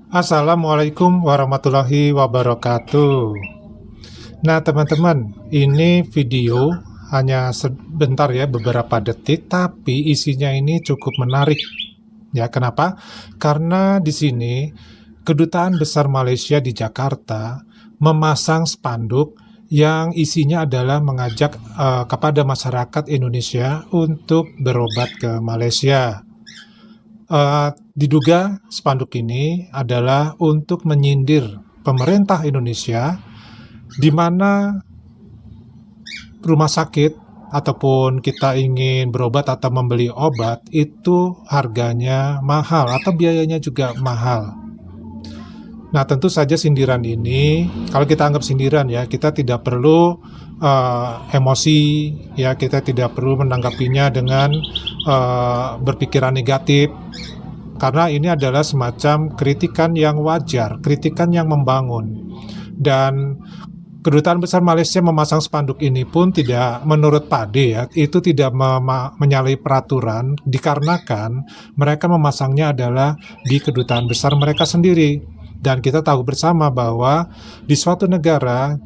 Assalamualaikum warahmatullahi wabarakatuh. Nah teman-teman, ini video hanya sebentar ya, beberapa detik, tapi isinya ini cukup menarik. Ya, kenapa? Karena di sini Kedutaan Besar Malaysia di Jakarta memasang spanduk yang isinya adalah mengajak kepada masyarakat Indonesia untuk berobat ke Malaysia. Diduga spanduk ini adalah untuk menyindir pemerintah Indonesia, di mana rumah sakit ataupun kita ingin berobat atau membeli obat itu harganya mahal atau biayanya juga mahal. Nah, tentu saja sindiran ini, kalau kita anggap sindiran ya, kita tidak perlu emosi ya, kita tidak perlu menanggapinya dengan berpikiran negatif, karena ini adalah semacam kritikan yang wajar, kritikan yang membangun. Dan Kedutaan Besar Malaysia memasang spanduk ini pun tidak, menurut Pak D ya, itu tidak menyalahi peraturan, dikarenakan mereka memasangnya adalah di kedutaan besar mereka sendiri. Dan kita tahu bersama bahwa di suatu negara,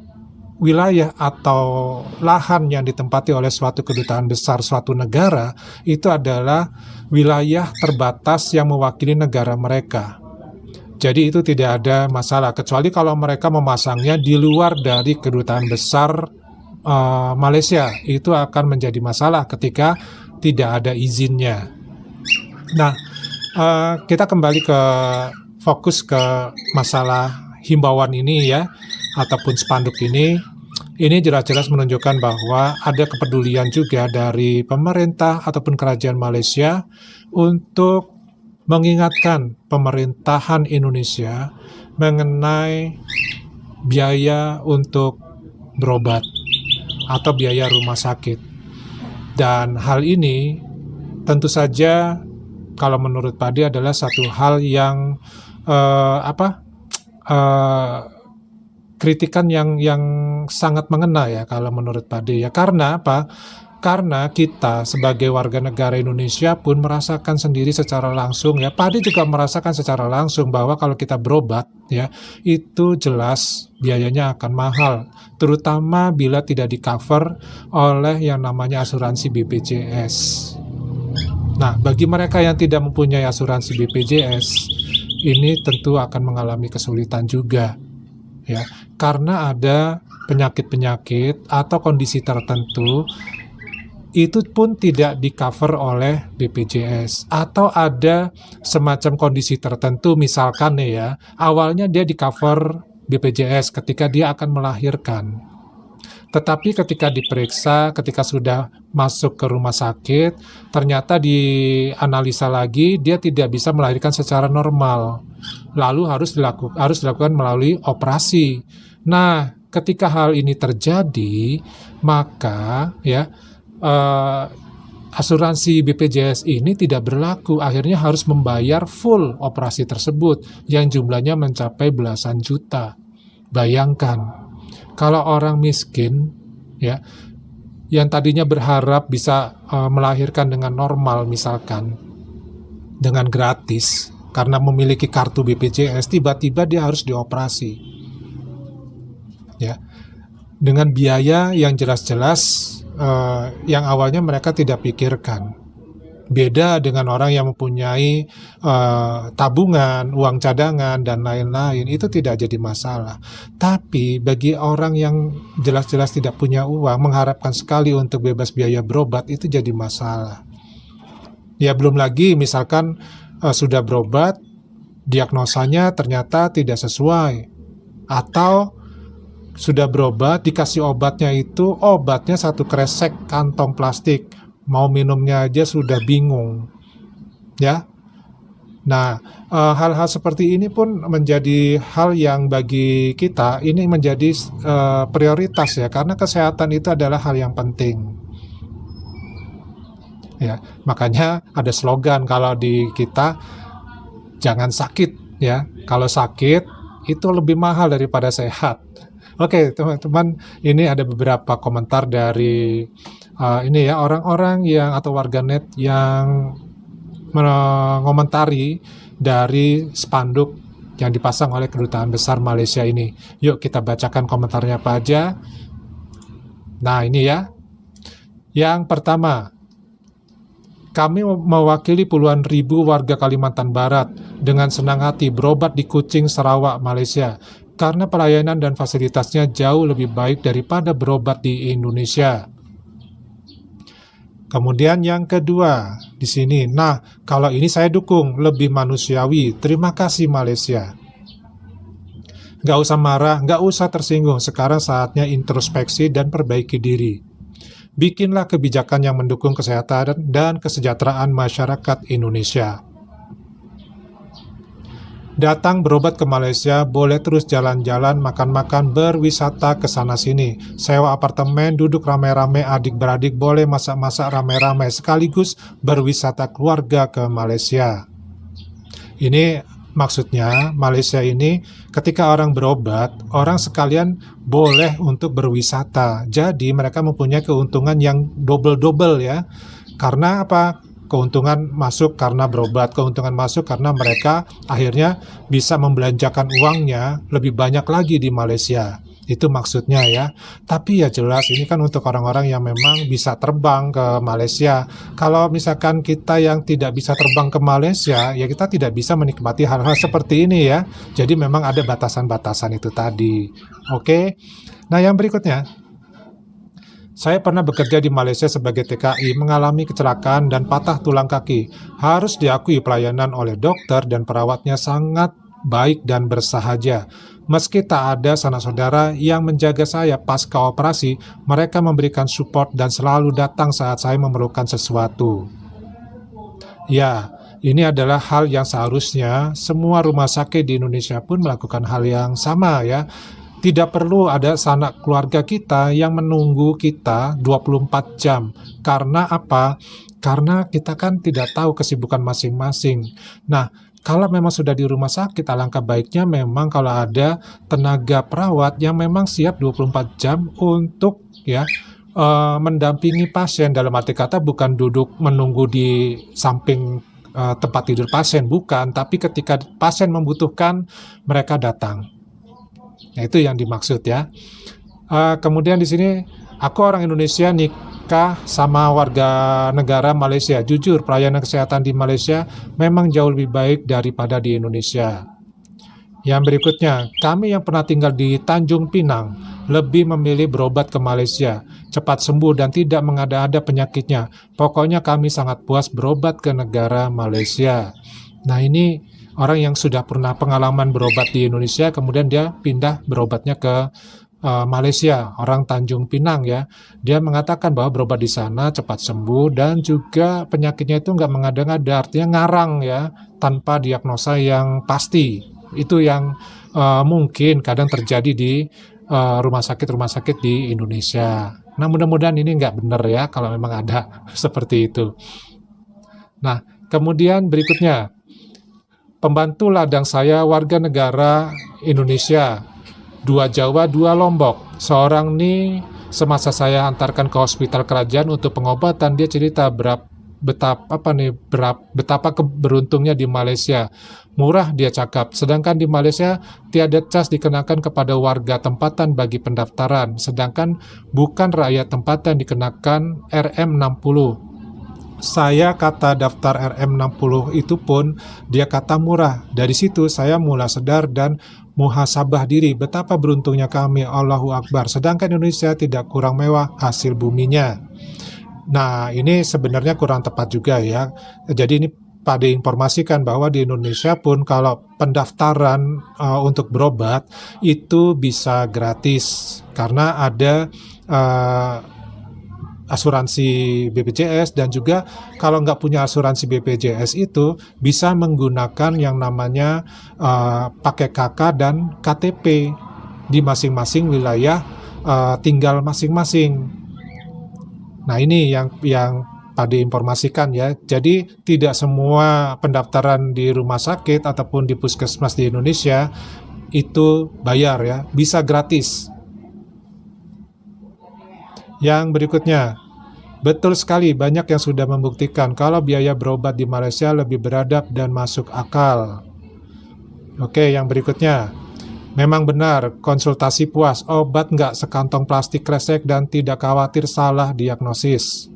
wilayah atau lahan yang ditempati oleh suatu kedutaan besar suatu negara itu adalah wilayah terbatas yang mewakili negara mereka. Jadi itu tidak ada masalah, kecuali kalau mereka memasangnya di luar dari kedutaan besar Malaysia, itu akan menjadi masalah ketika tidak ada izinnya. Nah, kita kembali ke fokus ke masalah himbauan ini ya, ataupun spanduk ini jelas-jelas menunjukkan bahwa ada kepedulian juga dari pemerintah ataupun kerajaan Malaysia untuk mengingatkan pemerintahan Indonesia mengenai biaya untuk berobat atau biaya rumah sakit. Dan hal ini tentu saja kalau menurut Pak D adalah satu hal yang kritikan yang sangat mengena ya kalau menurut Pak D ya. Karena apa? Karena kita sebagai warga negara Indonesia pun merasakan sendiri secara langsung ya. Pak D juga merasakan secara langsung bahwa kalau kita berobat ya, itu jelas biayanya akan mahal, terutama bila tidak di-cover oleh yang namanya asuransi BPJS. Nah, bagi mereka yang tidak mempunyai asuransi BPJS, ini tentu akan mengalami kesulitan juga. Ya, karena ada penyakit-penyakit atau kondisi tertentu itu pun tidak di-cover oleh BPJS, atau ada semacam kondisi tertentu, misalkan ya, awalnya dia di-cover BPJS ketika dia akan melahirkan. Tetapi ketika diperiksa, ketika sudah masuk ke rumah sakit, ternyata dianalisa lagi, dia tidak bisa melahirkan secara normal. Lalu harus dilakukan melalui operasi. Nah, ketika hal ini terjadi, maka ya asuransi BPJS ini tidak berlaku. Akhirnya harus membayar full operasi tersebut yang jumlahnya mencapai belasan juta. Bayangkan. Kalau orang miskin, ya, yang tadinya berharap bisa melahirkan dengan normal, misalkan dengan gratis, karena memiliki kartu BPJS, tiba-tiba dia harus dioperasi, ya, dengan biaya yang jelas-jelas yang awalnya mereka tidak pikirkan. Beda dengan orang yang mempunyai tabungan, uang cadangan, dan lain-lain, itu tidak jadi masalah. Tapi bagi orang yang jelas-jelas tidak punya uang, mengharapkan sekali untuk bebas biaya berobat, itu jadi masalah. Ya, belum lagi misalkan sudah berobat, diagnosanya ternyata tidak sesuai, atau sudah berobat, dikasih obatnya itu, obatnya satu kresek kantong plastik, mau minumnya aja sudah bingung, ya. Nah, hal-hal seperti ini pun menjadi hal yang bagi kita ini menjadi prioritas ya, karena kesehatan itu adalah hal yang penting. Ya, makanya ada slogan kalau di kita, jangan sakit ya. Kalau sakit itu lebih mahal daripada sehat. Oke, teman-teman, ini ada beberapa komentar dari ini ya, orang-orang yang atau warganet yang mengomentari dari spanduk yang dipasang oleh Kedutaan Besar Malaysia ini. Yuk kita bacakan komentarnya apa aja. Nah, ini ya. Yang pertama, kami mewakili puluhan ribu warga Kalimantan Barat dengan senang hati berobat di Kuching, Sarawak, Malaysia, karena pelayanan dan fasilitasnya jauh lebih baik daripada berobat di Indonesia. Kemudian yang kedua, di sini, nah kalau ini saya dukung, lebih manusiawi, terima kasih Malaysia. Nggak usah marah, nggak usah tersinggung, sekarang saatnya introspeksi dan perbaiki diri. Bikinlah kebijakan yang mendukung kesehatan dan kesejahteraan masyarakat Indonesia. Datang berobat ke Malaysia, boleh terus jalan-jalan, makan-makan, berwisata ke sana-sini. Sewa apartemen, duduk rame-rame, adik-beradik, boleh masak-masak rame-rame, sekaligus berwisata keluarga ke Malaysia. Ini maksudnya, Malaysia ini ketika orang berobat, orang sekalian boleh untuk berwisata. Jadi mereka mempunyai keuntungan yang double-double ya. Karena apa? Keuntungan masuk karena berobat, keuntungan masuk karena mereka akhirnya bisa membelanjakan uangnya lebih banyak lagi di Malaysia. Itu maksudnya ya. Tapi ya jelas ini kan untuk orang-orang yang memang bisa terbang ke Malaysia. Kalau misalkan kita yang tidak bisa terbang ke Malaysia, ya kita tidak bisa menikmati hal-hal seperti ini ya. Jadi memang ada batasan-batasan itu tadi. Oke. Nah, yang berikutnya, saya pernah bekerja di Malaysia sebagai TKI, mengalami kecelakaan dan patah tulang kaki. Harus diakui pelayanan oleh dokter dan perawatnya sangat baik dan bersahaja. Meski tak ada sanak saudara yang menjaga saya pasca operasi, mereka memberikan support dan selalu datang saat saya memerlukan sesuatu. Ya, ini adalah hal yang seharusnya semua rumah sakit di Indonesia pun melakukan hal yang sama ya. Tidak perlu ada sanak keluarga kita yang menunggu kita 24 jam. Karena apa? Karena kita kan tidak tahu kesibukan masing-masing. Nah, kalau memang sudah di rumah sakit, alangkah baiknya memang kalau ada tenaga perawat yang memang siap 24 jam untuk ya mendampingi pasien, dalam arti kata bukan duduk menunggu di samping tempat tidur pasien, bukan, tapi ketika pasien membutuhkan mereka datang. Nah, itu yang dimaksud ya. Kemudian di sini, aku orang Indonesia nikah sama warga negara Malaysia. Jujur, pelayanan kesehatan di Malaysia memang jauh lebih baik daripada di Indonesia. Yang berikutnya, kami yang pernah tinggal di Tanjung Pinang lebih memilih berobat ke Malaysia, cepat sembuh dan tidak mengada-ada penyakitnya. Pokoknya kami sangat puas berobat ke negara Malaysia. Nah, ini orang yang sudah pernah pengalaman berobat di Indonesia, kemudian dia pindah berobatnya ke Malaysia, orang Tanjung Pinang ya. Dia mengatakan bahwa berobat di sana cepat sembuh dan juga penyakitnya itu nggak mengada-ngada, artinya ngarang ya, tanpa diagnosa yang pasti. Itu yang mungkin kadang terjadi di rumah sakit di Indonesia. Nah, mudah-mudahan ini nggak benar ya kalau memang ada seperti itu. Nah, kemudian berikutnya, pembantu ladang saya warga negara Indonesia, 2 Jawa, 2 Lombok. Seorang nih semasa saya antarkan ke hospital kerajaan untuk pengobatan, dia cerita betapa beruntungnya di Malaysia. Murah dia cakap. Sedangkan di Malaysia tiada cas dikenakan kepada warga tempatan bagi pendaftaran. Sedangkan bukan rakyat tempatan dikenakan RM60. Saya kata daftar RM60 itu pun dia kata murah. Dari situ saya mulai sadar dan muhasabah diri betapa beruntungnya kami, Allahu Akbar. Sedangkan Indonesia tidak kurang mewah hasil buminya. Nah, ini sebenarnya kurang tepat juga ya. Jadi ini pada informasikan bahwa di Indonesia pun kalau pendaftaran untuk berobat itu bisa gratis karena ada asuransi BPJS, dan juga kalau nggak punya asuransi BPJS itu bisa menggunakan yang namanya pakai KK dan KTP di masing-masing wilayah tinggal masing-masing. Nah, ini yang Pade informasikan ya. Jadi tidak semua pendaftaran di rumah sakit ataupun di puskesmas di Indonesia itu bayar ya, bisa gratis. Yang berikutnya, betul sekali, banyak yang sudah membuktikan kalau biaya berobat di Malaysia lebih beradab dan masuk akal. Oke, yang berikutnya, memang benar, konsultasi puas, obat nggak sekantong plastik kresek dan tidak khawatir salah diagnosis.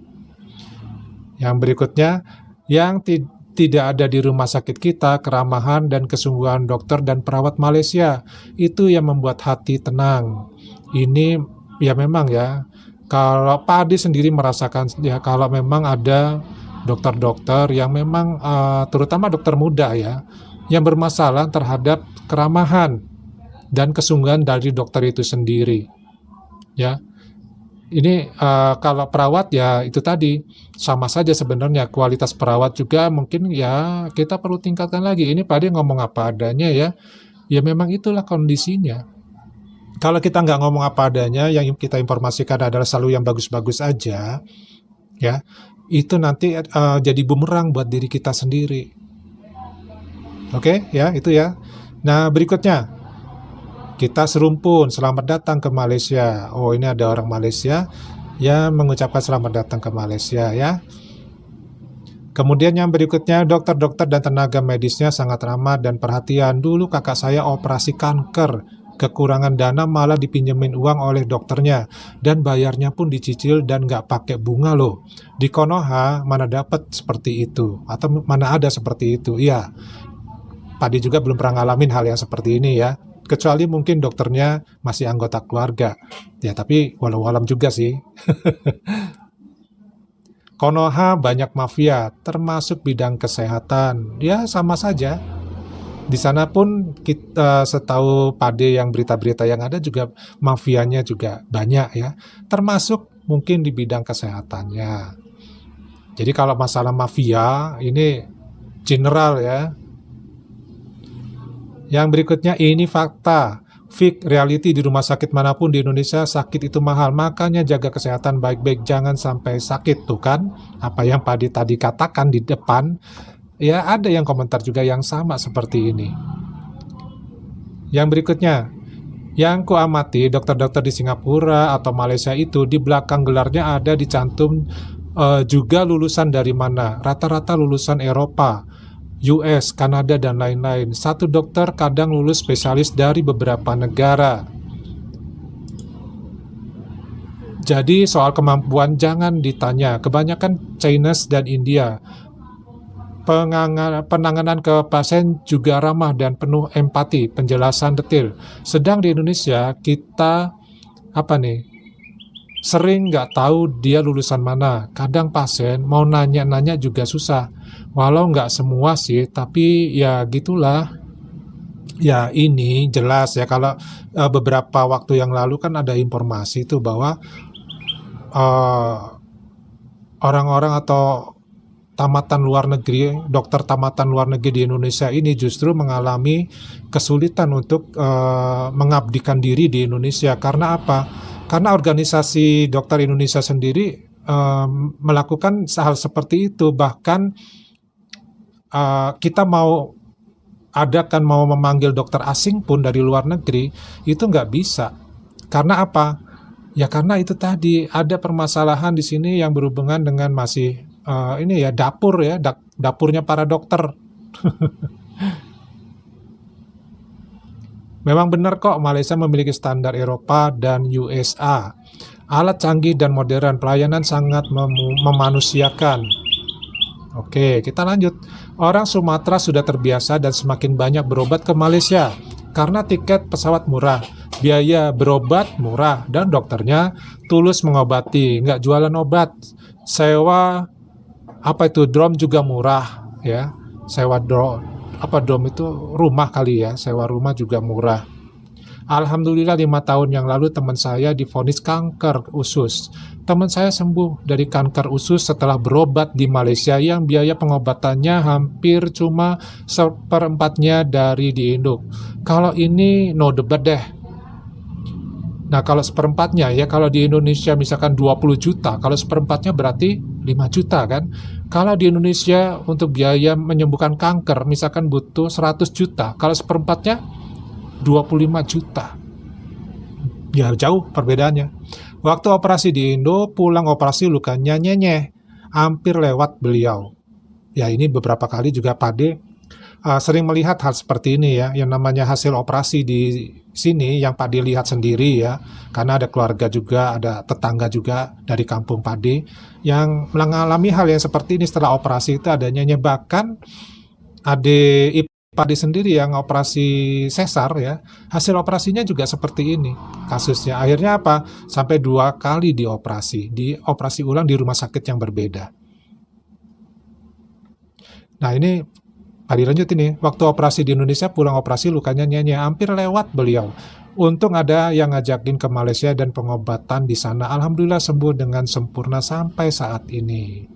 Yang berikutnya, yang tidak ada di rumah sakit kita, keramahan dan kesungguhan dokter dan perawat Malaysia. Itu yang membuat hati tenang. Ini ya memang ya, kalau Pak Adi sendiri merasakan ya, kalau memang ada dokter-dokter yang memang terutama dokter muda ya, yang bermasalah terhadap keramahan dan kesungguhan dari dokter itu sendiri. Ya. Ini kalau perawat ya itu tadi sama saja sebenarnya, kualitas perawat juga mungkin ya kita perlu tingkatkan lagi. Ini Pak Adi ngomong apa adanya ya, ya memang itulah kondisinya. Kalau kita nggak ngomong apa adanya, yang kita informasikan adalah selalu yang bagus-bagus aja, ya itu nanti jadi bumerang buat diri kita sendiri. Oke, ya itu ya. Nah berikutnya, kita serumpun, selamat datang ke Malaysia. Oh, ini ada orang Malaysia yang mengucapkan selamat datang ke Malaysia ya. Kemudian yang berikutnya, dokter-dokter dan tenaga medisnya sangat ramah dan perhatian. Dulu kakak saya operasi kanker, kekurangan dana malah dipinjemin uang oleh dokternya, dan bayarnya pun dicicil dan nggak pakai bunga loh. Di Konoha mana dapat seperti itu, atau mana ada seperti itu? Iya, Padi juga belum pernah ngalamin hal yang seperti ini ya. Kecuali mungkin dokternya masih anggota keluarga. Ya, tapi walau-walam juga sih. Konoha banyak mafia, termasuk bidang kesehatan. Ya, sama saja. Di sana pun kita setahu Pade yang berita-berita yang ada juga mafianya juga banyak ya. Termasuk mungkin di bidang kesehatannya. Jadi kalau masalah mafia ini general ya. Yang berikutnya, ini fakta. Fake reality di rumah sakit manapun di Indonesia, sakit itu mahal. Makanya jaga kesehatan baik-baik, jangan sampai sakit. Tuh kan, apa yang Padi tadi katakan di depan, ya ada yang komentar juga yang sama seperti ini. Yang berikutnya, yang kuamati dokter-dokter di Singapura atau Malaysia itu di belakang gelarnya ada dicantum juga lulusan dari mana. Rata-rata lulusan Eropa, US, Kanada, dan lain-lain. Satu dokter kadang lulus spesialis dari beberapa negara. Jadi soal kemampuan jangan ditanya. Kebanyakan Chinese dan India. Penanganan ke pasien juga ramah dan penuh empati, penjelasan detail. Sedang di Indonesia kita sering nggak tahu dia lulusan mana. Kadang pasien mau nanya-nanya juga susah. Walau nggak semua sih, tapi ya gitulah. Ya ini jelas ya, kalau beberapa waktu yang lalu kan ada informasi itu bahwa orang-orang atau tamatan luar negeri, dokter tamatan luar negeri di Indonesia ini justru mengalami kesulitan untuk mengabdikan diri di Indonesia. Karena apa? Karena organisasi dokter Indonesia sendiri melakukan hal seperti itu. Bahkan kita mau memanggil dokter asing pun dari luar negeri itu nggak bisa. Karena apa? Ya karena itu tadi ada permasalahan di sini yang berhubungan dengan masih ini ya dapur ya, dapurnya para dokter. Memang benar kok, Malaysia memiliki standar Eropa dan USA. Alat canggih dan modern, pelayanan sangat memanusiakan. Oke, kita lanjut. Orang Sumatera sudah terbiasa dan semakin banyak berobat ke Malaysia karena tiket pesawat murah, biaya berobat murah, dan dokternya tulus mengobati, nggak jualan obat. Sewa drom juga murah ya. Sewa drom itu rumah kali ya, sewa rumah juga murah. Alhamdulillah 5 tahun yang lalu teman saya divonis kanker usus. Teman saya sembuh dari kanker usus setelah berobat di Malaysia yang biaya pengobatannya hampir cuma seperempatnya dari di Indo. Kalau ini no debat deh. Nah kalau seperempatnya ya, kalau di Indonesia misalkan 20 juta, kalau seperempatnya berarti 5 juta kan. Kalau di Indonesia untuk biaya menyembuhkan kanker misalkan butuh 100 juta, kalau seperempatnya 25 juta. Ya jauh perbedaannya. Waktu operasi di Indo, pulang operasi lukanya nyenyeh, hampir lewat beliau. Ya ini beberapa kali juga Pade sering melihat hal seperti ini ya, yang namanya hasil operasi di sini yang Pade lihat sendiri ya, karena ada keluarga juga, ada tetangga juga dari kampung Pade yang mengalami hal yang seperti ini setelah operasi itu adanya, bahkan adik Pade sendiri yang operasi sesar ya, hasil operasinya juga seperti ini kasusnya. Akhirnya apa? Sampai 2 kali dioperasi ulang di rumah sakit yang berbeda. Nah ini Pade lanjut ini, waktu operasi di Indonesia pulang operasi lukanya nyanyi, hampir lewat beliau. Untung ada yang ngajakin ke Malaysia dan pengobatan di sana. Alhamdulillah sembuh dengan sempurna sampai saat ini.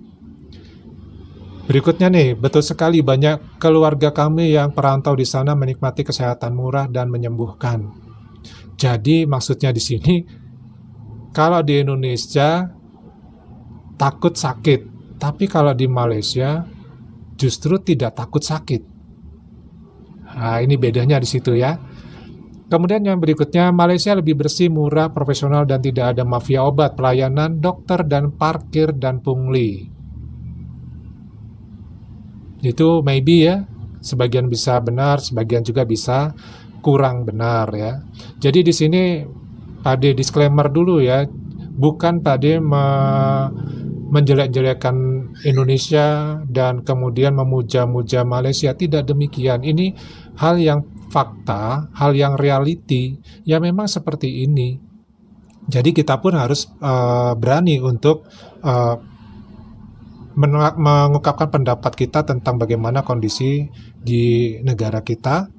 Berikutnya nih, betul sekali banyak keluarga kami yang perantau di sana menikmati kesehatan murah dan menyembuhkan. Jadi maksudnya di sini, kalau di Indonesia takut sakit, tapi kalau di Malaysia justru tidak takut sakit. Nah, ini bedanya di situ ya. Kemudian yang berikutnya, Malaysia lebih bersih, murah, profesional, dan tidak ada mafia obat, pelayanan, dokter, dan parkir, dan pungli. Itu maybe ya, sebagian bisa benar, sebagian juga bisa kurang benar ya. Jadi di sini Pade disclaimer dulu ya, bukan Pade menjelek-jelekan Indonesia dan kemudian memuja-muja Malaysia, tidak demikian. Ini hal yang fakta, hal yang reality, ya memang seperti ini. Jadi kita pun harus berani untuk mengungkapkan pendapat kita tentang bagaimana kondisi di negara kita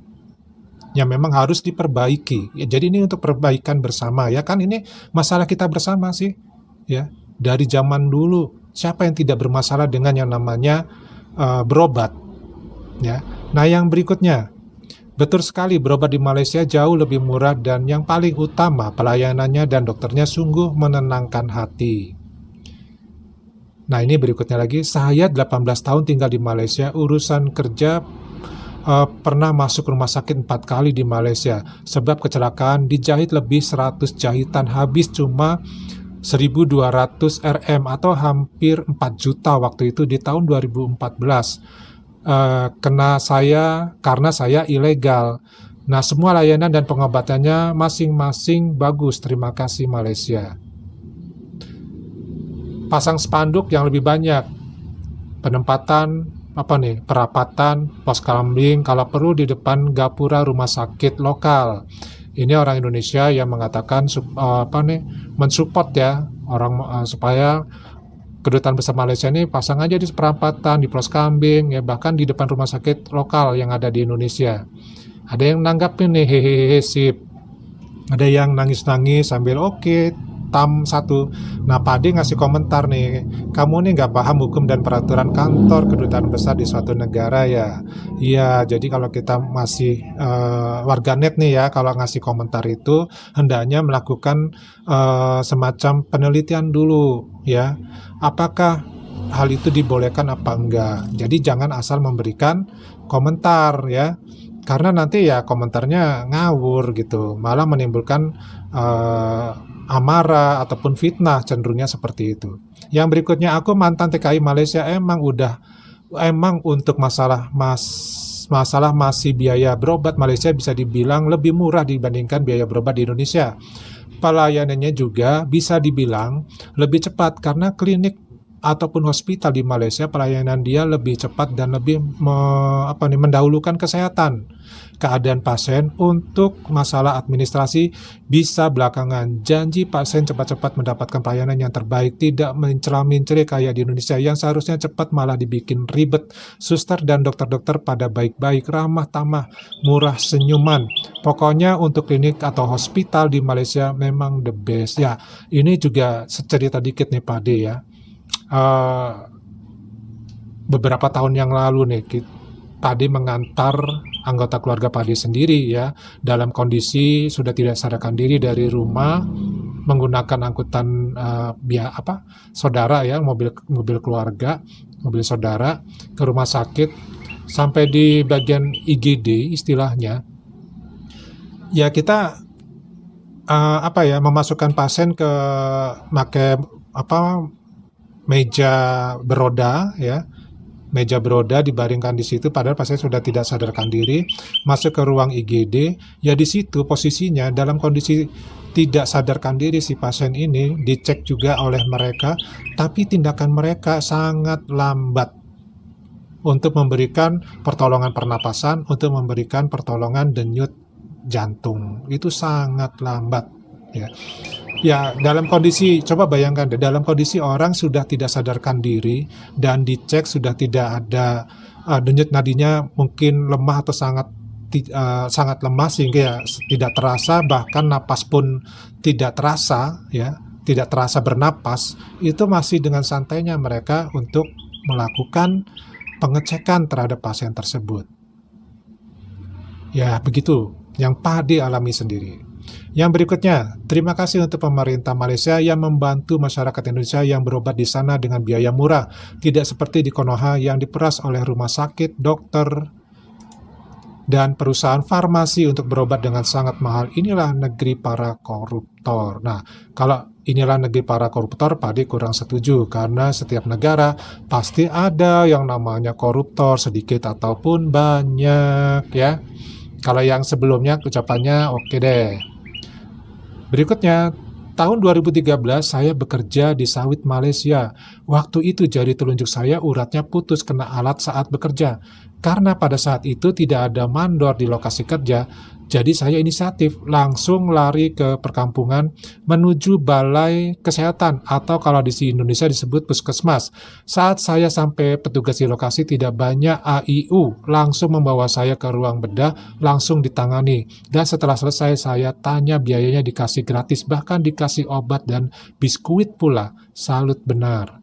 yang memang harus diperbaiki. Ya, jadi ini untuk perbaikan bersama ya kan, ini masalah kita bersama sih ya. Dari zaman dulu, siapa yang tidak bermasalah dengan yang namanya berobat ya. Nah yang berikutnya, betul sekali berobat di Malaysia jauh lebih murah dan yang paling utama pelayanannya dan dokternya sungguh menenangkan hati. Nah ini berikutnya lagi, saya 18 tahun tinggal di Malaysia, urusan kerja pernah masuk rumah sakit 4 kali di Malaysia sebab kecelakaan, dijahit lebih 100 jahitan, habis cuma 1.200 Rm atau hampir 4 juta waktu itu di tahun 2014. Karena saya ilegal. Nah semua layanan dan pengobatannya masing-masing bagus, terima kasih Malaysia. Pasang spanduk yang lebih banyak, penempatan perapatan, pos kambing kalau perlu di depan gapura rumah sakit lokal. Ini orang Indonesia yang mengatakan mensupport ya orang supaya kedutaan besar Malaysia ini pasang aja di perapatan, di pos kambing ya, bahkan di depan rumah sakit lokal yang ada di Indonesia. Ada yang nanggapin nih, hehehe sip. Ada yang nangis-nangis sambil oke, tam 1. Nah Pade ngasih komentar nih, kamu nih nggak paham hukum dan peraturan kantor kedutaan besar di suatu negara ya. Iya, jadi kalau kita masih warganet nih ya, kalau ngasih komentar itu hendaknya melakukan semacam penelitian dulu ya, apakah hal itu dibolehkan apa enggak. Jadi jangan asal memberikan komentar ya, karena nanti ya komentarnya ngawur gitu, malah menimbulkan amarah ataupun fitnah, cenderungnya seperti itu. Yang berikutnya, aku mantan TKI Malaysia, emang untuk masalah masih biaya berobat Malaysia bisa dibilang lebih murah dibandingkan biaya berobat di Indonesia. Pelayanannya juga bisa dibilang lebih cepat karena klinik ataupun hospital di Malaysia, pelayanan dia lebih cepat dan lebih mendahulukan kesehatan. Keadaan pasien untuk masalah administrasi bisa belakangan. Janji pasien cepat-cepat mendapatkan pelayanan yang terbaik, tidak mencela-mencela kayak di Indonesia yang seharusnya cepat malah dibikin ribet. Suster dan dokter-dokter pada baik-baik, ramah tamah, murah senyuman. Pokoknya untuk klinik atau hospital di Malaysia memang the best. Ya, ini juga cerita dikit nih Pak De ya. Beberapa tahun yang lalu nih, Pak De mengantar anggota keluarga Pak De sendiri ya, dalam kondisi sudah tidak sadarkan diri dari rumah, menggunakan angkutan saudara ya, mobil keluarga, mobil saudara ke rumah sakit. Sampai di bagian IGD istilahnya, ya kita memasukkan pasien ke meja beroda ya. Meja beroda dibaringkan di situ, padahal pasien sudah tidak sadarkan diri, masuk ke ruang IGD. Ya di situ posisinya dalam kondisi tidak sadarkan diri si pasien ini, dicek juga oleh mereka, tapi tindakan mereka sangat lambat untuk memberikan pertolongan pernapasan, untuk memberikan pertolongan denyut jantung. Itu sangat lambat ya. Ya, dalam kondisi, coba bayangkan deh, dalam kondisi orang sudah tidak sadarkan diri dan dicek sudah tidak ada denyut nadinya mungkin lemah atau sangat lemah sehingga ya tidak terasa, bahkan napas pun tidak terasa ya, tidak terasa bernapas. Itu masih dengan santainya mereka untuk melakukan pengecekan terhadap pasien tersebut. Ya, begitu yang Pak De alami sendiri. Yang berikutnya, terima kasih untuk pemerintah Malaysia yang membantu masyarakat Indonesia yang berobat di sana dengan biaya murah, tidak seperti di Konoha yang diperas oleh rumah sakit, dokter, dan perusahaan farmasi untuk berobat dengan sangat mahal. Inilah negeri para koruptor. Nah, kalau inilah negeri para koruptor, Pak De kurang setuju, karena setiap negara pasti ada yang namanya koruptor, sedikit ataupun banyak ya. Kalau yang sebelumnya ucapannya oke deh. Berikutnya, tahun 2013 saya bekerja di sawit Malaysia. Waktu itu jari telunjuk saya uratnya putus kena alat saat bekerja. Karena pada saat itu tidak ada mandor di lokasi kerja, jadi saya inisiatif langsung lari ke perkampungan menuju balai kesehatan atau kalau di Indonesia disebut puskesmas. Saat saya sampai, petugas di lokasi tidak banyak AIU, langsung membawa saya ke ruang bedah, langsung ditangani. Dan setelah selesai saya tanya biayanya, dikasih gratis, bahkan dikasih obat dan biskuit pula. Salut benar.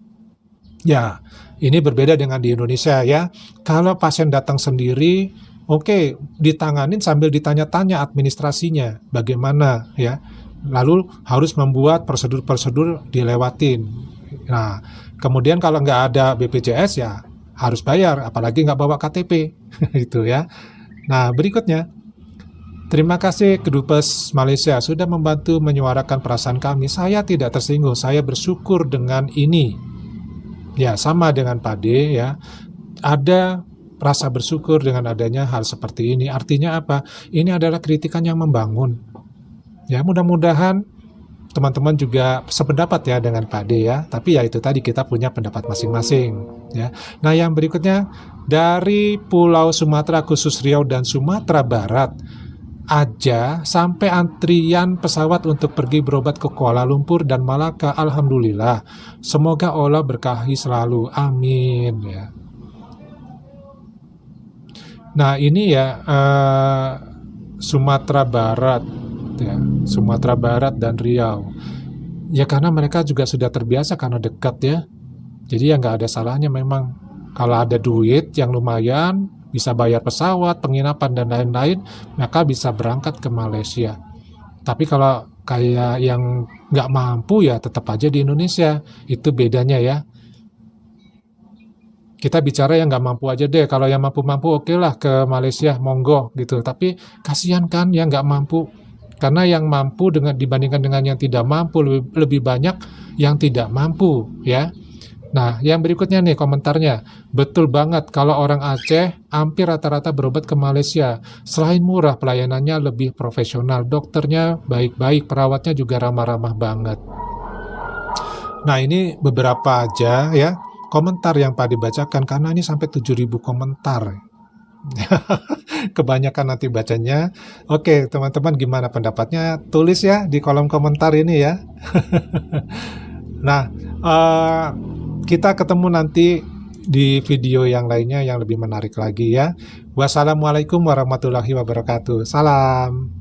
Ya, ini berbeda dengan di Indonesia ya. Kalau pasien datang sendiri, oke, ditanganin sambil ditanya-tanya administrasinya, bagaimana ya. Lalu harus membuat prosedur-prosedur dilewatin. Nah, kemudian kalau nggak ada BPJS ya harus bayar, apalagi nggak bawa KTP, gitu ya. Nah, berikutnya, terima kasih Kedubes Malaysia sudah membantu menyuarakan perasaan kami. Saya tidak tersinggung, saya bersyukur dengan ini. Ya, sama dengan Pak De ya. Ada rasa bersyukur dengan adanya hal seperti ini. Artinya apa? Ini adalah kritikan yang membangun. Ya, mudah-mudahan teman-teman juga sependapat ya dengan Pak De ya. Tapi ya itu tadi, kita punya pendapat masing-masing ya. Nah, yang berikutnya dari Pulau Sumatera, khusus Riau dan Sumatera Barat aja sampai antrian pesawat untuk pergi berobat ke Kuala Lumpur dan Malaka. Alhamdulillah. Semoga Allah berkahi selalu. Amin ya. Nah, ini ya Sumatera Barat ya, Sumatera Barat dan Riau. Ya karena mereka juga sudah terbiasa karena dekat ya. Jadi ya nggak ada salahnya memang kalau ada duit yang lumayan, bisa bayar pesawat, penginapan dan lain-lain, maka bisa berangkat ke Malaysia. Tapi kalau kayak yang nggak mampu ya tetap aja di Indonesia. Itu bedanya ya. Kita bicara yang nggak mampu aja deh. Kalau yang mampu-mampu oke lah ke Malaysia, monggo gitu. Tapi kasihan kan yang nggak mampu. Karena yang mampu dibandingkan dengan yang tidak mampu, lebih banyak yang tidak mampu ya. Nah, yang berikutnya nih komentarnya. Betul banget, kalau orang Aceh hampir rata-rata berobat ke Malaysia. Selain murah, pelayanannya lebih profesional. Dokternya baik-baik, perawatnya juga ramah-ramah banget. Nah, ini beberapa aja ya komentar yang Pak dibacakan karena ini sampai 7.000 komentar. Kebanyakan nanti bacanya. Oke, teman-teman gimana pendapatnya? Tulis ya di kolom komentar ini ya. Nah, kita ketemu nanti di video yang lainnya yang lebih menarik lagi ya. Wassalamualaikum warahmatullahi wabarakatuh. Salam.